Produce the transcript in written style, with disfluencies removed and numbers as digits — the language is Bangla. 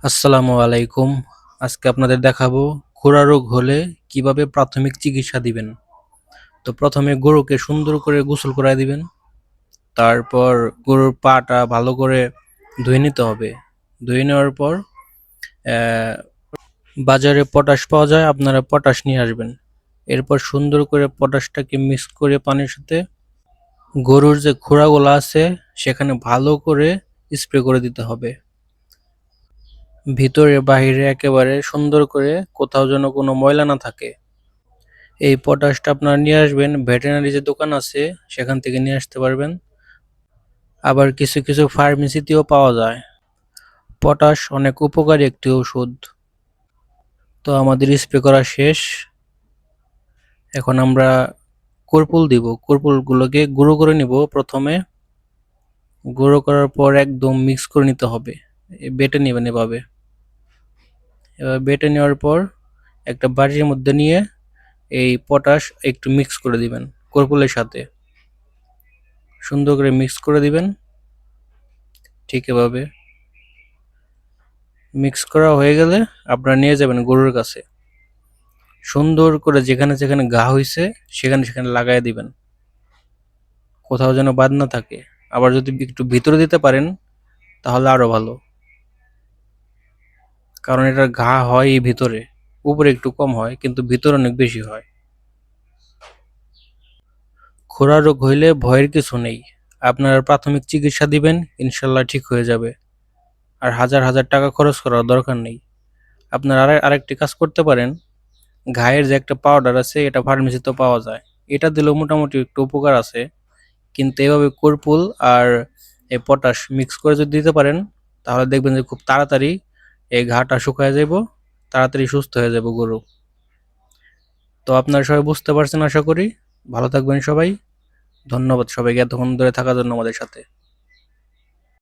আসসালামু আলাইকুম। আজকে আপনাদের দেখাবো খুরা রোগ হলে কিভাবে প্রাথমিক চিকিৎসা দিবেন। তো প্রথমে গরুকে সুন্দর করে গোসল করায় দিবেন। তারপর গরুর পাটা ভালো করে ধুয়ে নিতে হবে। ধুয়ে নেওয়ার পর বাজারে পটাশ পাওয়া যায়, আপনারা পটাশ নিয়ে আসবেন। এরপর সুন্দর করে পটাশটাকে মিক্স করে পানির সাথে গরুর যে খুরাগুলো আছে সেখানে ভালো করে স্প্রে করে দিতে হবে। ভিতরে বাহিরে একেবারে সুন্দর করে, কোথাও যেন কোনো ময়লা না থাকে। এই পটাশটা আপনারা নিয়ে আসবেন, ভেটেরিনারি যে দোকান আছে সেখান থেকে নিয়ে আসতে পারবেন। আবার কিছু কিছু ফার্মেসিতেও পাওয়া যায়। পটাশ অনেক উপকারী একটি ওষুধ। তো আমাদের স্প্রে করা শেষ। এখন আমরা কর্পুল দিব। কর্পুলগুলোকে গুঁড়ো করে নিব প্রথমে। গুঁড়ো করার পর একদম মিক্স করে নিতে হবে। বেটে নেবেন এভাবে। এবার বেটে নেওয়ার পর একটা বাটির মধ্যে নিয়ে এই পটাশ একটু মিক্স করে দিবেন কর্পুলের সাথে। সুন্দর করে মিক্স করে দিবেন। ঠিক এভাবে মিক্স করা হয়ে গেলে আপনারা নিয়ে যাবেন গরুর কাছে। সুন্দর করে যেখানে যেখানে ঘা হইছে সেখানে সেখানে লাগাই দিবেন, কোথাও যেন বাদ না থাকে। আবার যদি একটু ভিতরে দিতে পারেন তাহলে আরো ভালো, কারণ এটার ঘা হয় এই ভিতরে। উপরে একটু কম হয় কিন্তু ভিতরে অনেক বেশি হয়। খোরা রোগ হইলে ভয়ের কিছু নেই। আপনারা প্রাথমিক চিকিৎসা দিবেন, ইনশাল্লাহ ঠিক হয়ে যাবে। আর হাজার হাজার টাকা খরচ করার দরকার নেই। আপনারা আরেকটি কাজ করতে পারেন। ঘায়ের যে একটা পাউডার আছে এটা ফার্মেসিতেও পাওয়া যায়। এটা দিলেও মোটামুটি একটু উপকার আছে। কিন্তু এভাবে কর্পুল আর এই পটাশ মিক্স করে যদি দিতে পারেন তাহলে দেখবেন যে খুব তাড়াতাড়ি এই ঘাটা শুকায় যাব, তাড়াতাড়ি সুস্থ হয়ে যাবে গরু। তো আপনারা সবাই বুঝতে পারছেন আশা করি। ভালো থাকবেন সবাই। ধন্যবাদ সবাইকে এতক্ষণ ধরে থাকার জন্য আমাদের সাথে।